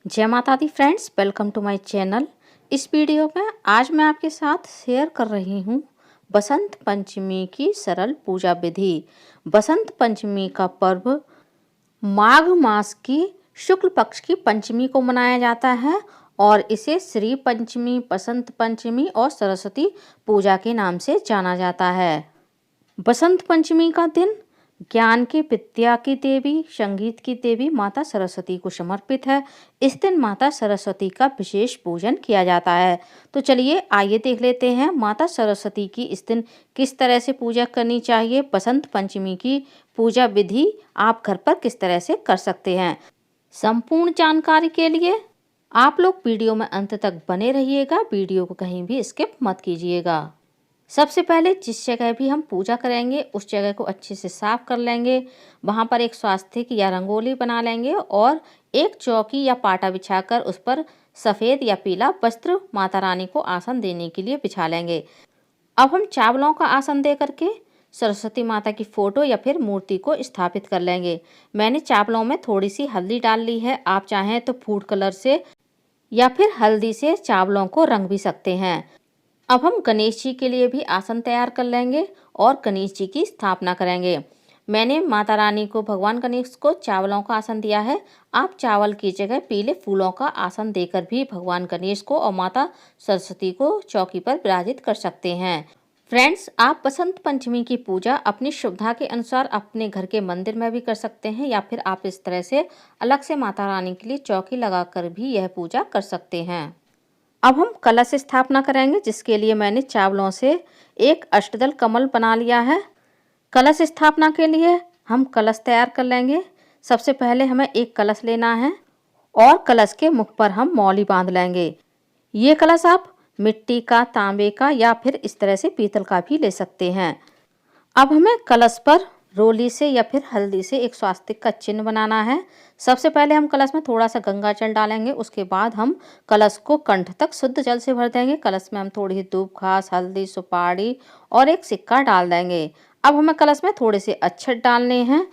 जय माता दी friends, welcome to my channel. इस वीडियो में आज मैं आपके साथ शेयर कर रही हूँ बसंत पंचमी की सरल पूजा विधि। बसंत पंचमी का पर्व माघ मास की शुक्ल पक्ष की पंचमी को मनाया जाता है और इसे श्री पंचमी, बसंत पंचमी और सरस्वती पूजा के नाम से जाना जाता है। बसंत पंचमी का दिन ज्ञान की, विद्या की देवी, संगीत की देवी माता सरस्वती को समर्पित है। इस दिन माता सरस्वती का विशेष पूजन किया जाता है। तो चलिए आइए देख लेते हैं माता सरस्वती की इस दिन किस तरह से पूजा करनी चाहिए। बसंत पंचमी की पूजा विधि आप घर पर किस तरह से कर सकते हैं। संपूर्ण जानकारी के लिए आप लोग वीडियो में अंत तक बने रहिएगा, वीडियो को कहीं भी स्किप मत कीजिएगा। सबसे पहले जिस जगह भी हम पूजा करेंगे उस जगह को अच्छे से साफ कर लेंगे। वहाँ पर एक स्वास्तिक या रंगोली बना लेंगे और एक चौकी या पाटा बिछाकर उस पर सफ़ेद या पीला वस्त्र माता रानी को आसन देने के लिए बिछा लेंगे। अब हम चावलों का आसन दे करके सरस्वती माता की फ़ोटो या फिर मूर्ति को स्थापित कर लेंगे। मैंने चावलों में थोड़ी सी हल्दी डाल ली है। आप चाहें तो फूड कलर से या फिर हल्दी से चावलों को रंग भी सकते हैं। अब हम गणेश जी के लिए भी आसन तैयार कर लेंगे और गणेश जी की स्थापना करेंगे। मैंने माता रानी को, भगवान गणेश को चावलों का आसन दिया है। आप चावल की जगह पीले फूलों का आसन देकर भी भगवान गणेश को और माता सरस्वती को चौकी पर विराजित कर सकते हैं। फ्रेंड्स, आप बसंत पंचमी की पूजा अपनी सुविधा के अनुसार अपने घर के मंदिर में भी कर सकते हैं या फिर आप इस तरह से अलग से माता रानी के लिए चौकी लगाकर भी यह पूजा कर सकते हैं। अब हम कलश स्थापना करेंगे, जिसके लिए मैंने चावलों से एक अष्टदल कमल बना लिया है। कलश स्थापना के लिए हम कलश तैयार कर लेंगे। सबसे पहले हमें एक कलश लेना है और कलश के मुख पर हम मौली बांध लेंगे। ये कलश आप मिट्टी का, तांबे का या फिर इस तरह से पीतल का भी ले सकते हैं। अब हमें कलश पर रोली से या फिर हल्दी से एक स्वास्तिक का चिन्ह बनाना है। सबसे पहले हम कलश में थोड़ा सा गंगा जल डालेंगे। उसके बाद हम कलश को कंठ तक शुद्ध जल से भर देंगे। कलश में हम थोड़ी सी धूप घास, हल्दी, सुपारी और एक सिक्का डाल देंगे। अब हमें कलश में थोड़े से अक्षत डालने हैं।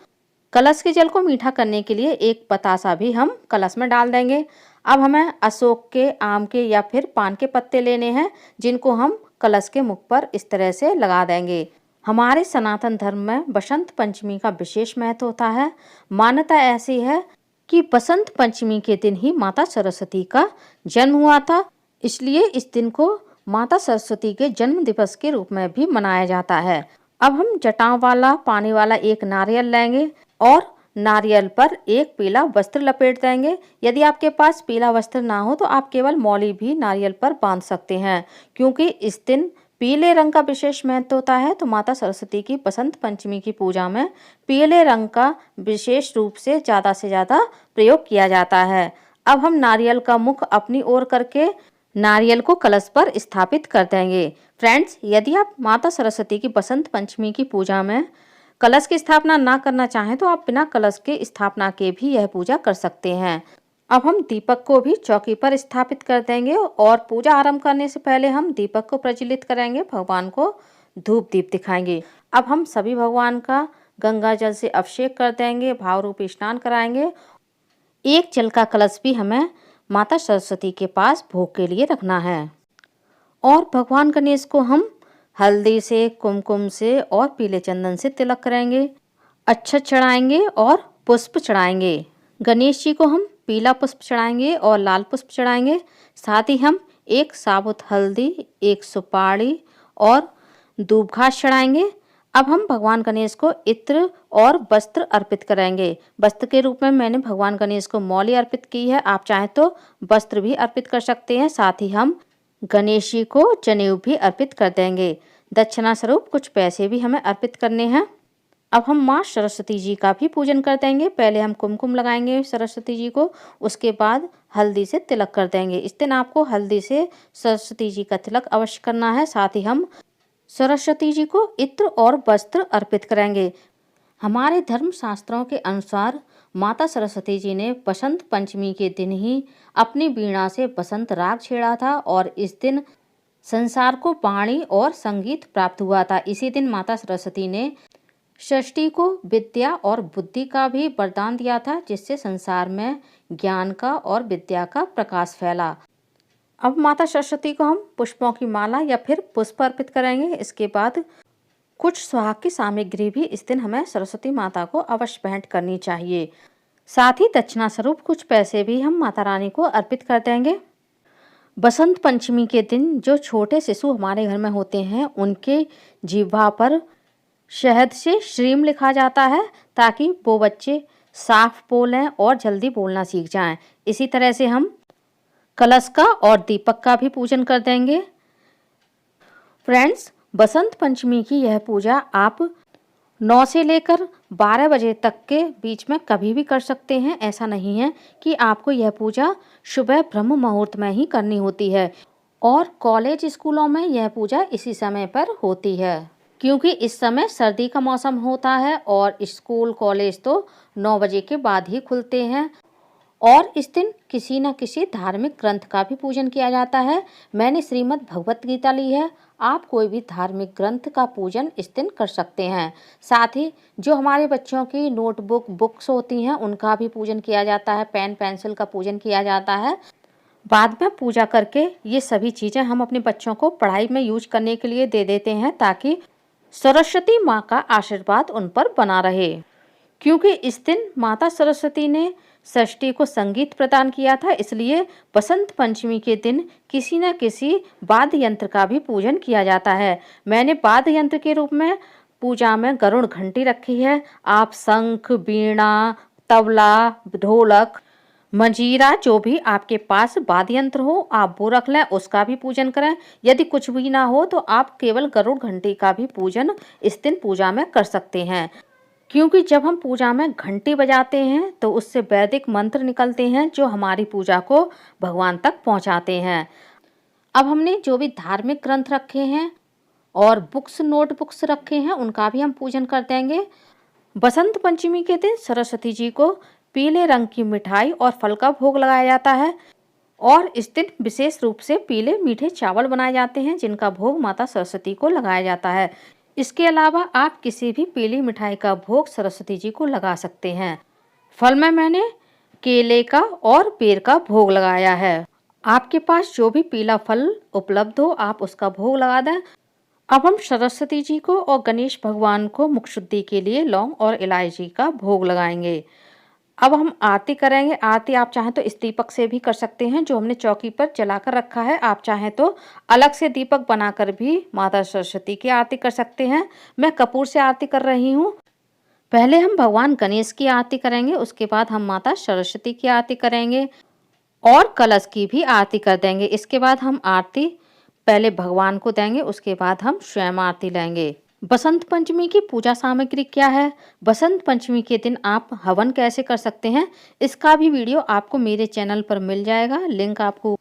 कलश के जल को मीठा करने के लिए एक बतासा भी हम कलश में डाल देंगे। अब हमें अशोक के, आम के या फिर पान के पत्ते लेने हैं, जिनको हम कलश के मुख पर इस तरह से लगा देंगे। हमारे सनातन धर्म में बसंत पंचमी का विशेष महत्व होता है। मान्यता ऐसी है कि बसंत पंचमी के दिन ही माता सरस्वती का जन्म हुआ था, इसलिए इस दिन को माता सरस्वती के जन्म दिवस के रूप में भी मनाया जाता है। अब हम जटाओं वाला, पानी वाला एक नारियल लेंगे और नारियल पर एक पीला वस्त्र लपेट देंगे। यदि आपके पास पीला वस्त्र ना हो तो आप केवल मौली भी नारियल पर बांध सकते हैं, क्योंकि इस दिन पीले रंग का विशेष महत्व होता है। तो माता सरस्वती की बसंत पंचमी की पूजा में पीले रंग का विशेष रूप से ज़्यादा प्रयोग किया जाता है। अब हम नारियल का मुख अपनी ओर करके नारियल को कलश पर स्थापित कर देंगे। फ्रेंड्स, यदि आप माता सरस्वती की बसंत पंचमी की पूजा में कलश की स्थापना ना करना चाहें तो आप बिना कलश के स्थापना के भी यह पूजा कर सकते हैं। अब हम दीपक को भी चौकी पर स्थापित कर देंगे और पूजा आरंभ करने से पहले हम दीपक को प्रज्वलित करेंगे, भगवान को धूप दीप दिखाएंगे। अब हम सभी भगवान का गंगा जल से अभिषेक कर देंगे, भाव रूपी स्नान कराएंगे। एक जल का कलश भी हमें माता सरस्वती के पास भोग के लिए रखना है और भगवान गणेश को हम हल्दी से, कुमकुम से और पीले चंदन से तिलक करेंगे, अक्षत चढ़ाएंगे और पुष्प चढ़ाएंगे। गणेश जी को हम पीला पुष्प चढ़ाएंगे और लाल पुष्प चढ़ाएंगे। साथ ही हम एक साबुत हल्दी, एक सुपारी और दूब घास चढ़ाएंगे। अब हम भगवान गणेश को इत्र और वस्त्र अर्पित करेंगे। वस्त्र के रूप में मैंने भगवान गणेश को मौली अर्पित की है, आप चाहें तो वस्त्र भी अर्पित कर सकते हैं। साथ ही हम गणेश जी को जनेऊ भी अर्पित कर देंगे। दक्षिणा स्वरूप कुछ पैसे भी हमें अर्पित करने हैं। अब हम माँ सरस्वती जी का भी पूजन कर देंगे। पहले हम कुमकुम लगाएंगे सरस्वती जी को, उसके बाद हल्दी से तिलक कर देंगे। इस दिन आपको हल्दी से सरस्वती जी का तिलक अवश्य करना है। साथ ही हम सरस्वती जी को इत्र और वस्त्र अर्पित करेंगे। हमारे धर्म शास्त्रों के अनुसार माता सरस्वती जी ने बसंत पंचमी के दिन ही अपनी वीणा से बसंत राग छेड़ा था और इस दिन संसार को वाणी और संगीत प्राप्त हुआ था। इसी दिन माता सरस्वती ने सृष्टि को विद्या और बुद्धि का भी वरदान दिया था, जिससे संसार में ज्ञान का और विद्या का प्रकाश फैला। अब माता सरस्वती को हम पुष्पों की माला या फिर पुष्प अर्पित करेंगे। इसके बाद कुछ सुहाग की सामग्री भी इस दिन हमें सरस्वती माता को अवश्य भेंट करनी चाहिए। साथ ही दक्षिणा स्वरूप कुछ पैसे भी हम माता रानी को अर्पित कर देंगे। बसंत पंचमी के दिन जो छोटे शिशु हमारे घर में होते हैं, उनके जीवा पर शहद से श्रीम लिखा जाता है ताकि वो बच्चे साफ बोलें और जल्दी बोलना सीख जाएं। इसी तरह से हम कलश का और दीपक का भी पूजन कर देंगे। फ्रेंड्स, बसंत पंचमी की यह पूजा आप 9 से लेकर 12 बजे तक के बीच में कभी भी कर सकते हैं। ऐसा नहीं है कि आपको यह पूजा सुबह ब्रह्म मुहूर्त में ही करनी होती है और कॉलेज स्कूलों में यह पूजा इसी समय पर होती है, क्योंकि इस समय सर्दी का मौसम होता है और स्कूल कॉलेज तो 9 बजे के बाद ही खुलते हैं। और इस दिन किसी न किसी धार्मिक ग्रंथ का भी पूजन किया जाता है। मैंने श्रीमद् भगवत गीता ली है। आप कोई भी धार्मिक ग्रंथ का पूजन इस दिन कर सकते हैं। साथ ही जो हमारे बच्चों की नोटबुक बुक्स होती हैं, उनका भी पूजन किया जाता है। पेन पेंसिल का पूजन किया जाता है। बाद में पूजा करके ये सभी चीज़ें हम अपने बच्चों को पढ़ाई में यूज करने के लिए दे देते हैं ताकि सरस्वती माँ का आशीर्वाद उन पर बना रहे। क्योंकि इस दिन माता सरस्वती ने षष्ठी को संगीत प्रदान किया था, इसलिए बसंत पंचमी के दिन किसी न किसी वाद्य यंत्र का भी पूजन किया जाता है। मैंने वाद्य यंत्र के रूप में पूजा में गरुड़ घंटी रखी है। आप शंख, वीणा, तबला, ढोलक, मंजीरा, जो भी आपके पास वाद्य यंत्र हो आप वो रख लें, उसका भी पूजन करें। यदि कुछ भी ना हो तो आप केवल गरुड़ घंटी का भी पूजन इस दिन पूजा में कर सकते हैं। क्योंकि जब हम पूजा में घंटी बजाते हैं तो उससे वैदिक मंत्र निकलते हैं जो हमारी पूजा को भगवान तक पहुंचाते हैं। अब हमने जो भी धार्मिक ग्रंथ रखे हैं और बुक्स नोटबुक्स रखे हैं, उनका भी हम पूजन कर देंगे। बसंत पंचमी के दिन सरस्वती जी को पीले रंग की मिठाई और फल का भोग लगाया जाता है और इस दिन विशेष रूप से पीले मीठे चावल बनाए जाते हैं जिनका भोग माता सरस्वती को लगाया जाता है। इसके अलावा आप किसी भी पीली मिठाई का भोग सरस्वती जी को लगा सकते हैं। फल में मैंने केले का और बेर का भोग लगाया है। आपके पास जो भी पीला फल उपलब्ध हो आप उसका भोग लगा दें। अब हम सरस्वती जी को और गणेश भगवान को मुख शुद्धि के लिए लौंग और इलायची का भोग लगाएंगे। अब हम आरती करेंगे। आरती आप चाहें तो इस दीपक से भी कर सकते हैं जो हमने चौकी पर जलाकर रखा है। आप चाहें तो अलग से दीपक बनाकर भी माता सरस्वती की आरती कर सकते हैं। मैं कपूर से आरती कर रही हूँ। पहले हम भगवान गणेश की आरती करेंगे, उसके बाद हम माता सरस्वती की आरती करेंगे और कलश की भी आरती कर देंगे। इसके बाद हम आरती पहले भगवान को देंगे, उसके बाद हम स्वयं आरती लेंगे। बसंत पंचमी की पूजा सामग्री क्या है, बसंत पंचमी के दिन आप हवन कैसे कर सकते हैं, इसका भी वीडियो आपको मेरे चैनल पर मिल जाएगा। लिंक आपको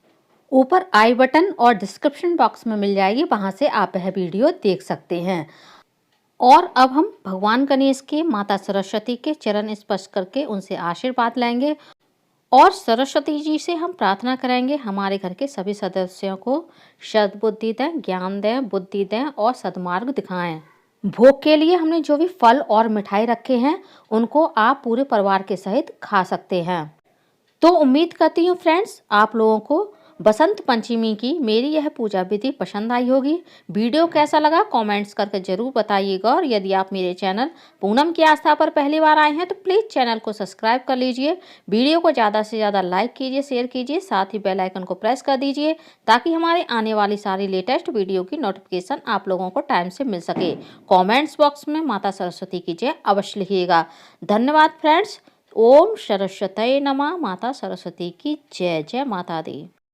ऊपर आई बटन और डिस्क्रिप्शन बॉक्स में मिल जाएगी, वहां से आप यह वीडियो देख सकते हैं। और अब हम भगवान गणेश के माता सरस्वती के चरण स्पर्श करके उनसे आशीर्वाद लेंगे और सरस्वती जी से हम प्रार्थना करेंगे हमारे घर के सभी सदस्यों को सद्बुद्धि दें, ज्ञान दें, बुद्धि दें और सद्मार्ग दिखाएं। भोग के लिए हमने जो भी फल और मिठाई रखे हैं उनको आप पूरे परिवार के सहित खा सकते हैं। तो उम्मीद करती हूँ फ्रेंड्स आप लोगों को बसंत पंचमी की मेरी यह पूजा विधि पसंद आई होगी। वीडियो कैसा लगा कमेंट्स करके जरूर बताइएगा और यदि आप मेरे चैनल पूनम की आस्था पर पहली बार आए हैं तो प्लीज़ चैनल को सब्सक्राइब कर लीजिए। वीडियो को ज़्यादा से ज़्यादा लाइक कीजिए, शेयर कीजिए, साथ ही बेल आइकन को प्रेस कर दीजिए ताकि हमारे आने वाली सारी लेटेस्ट वीडियो की नोटिफिकेशन आप लोगों को टाइम से मिल सके। कॉमेंट्स बॉक्स में माता सरस्वती की जय अवश्य लिखिएगा। धन्यवाद फ्रेंड्स। ओम सरस्वती नमः। माता सरस्वती की जय। जय माता दी।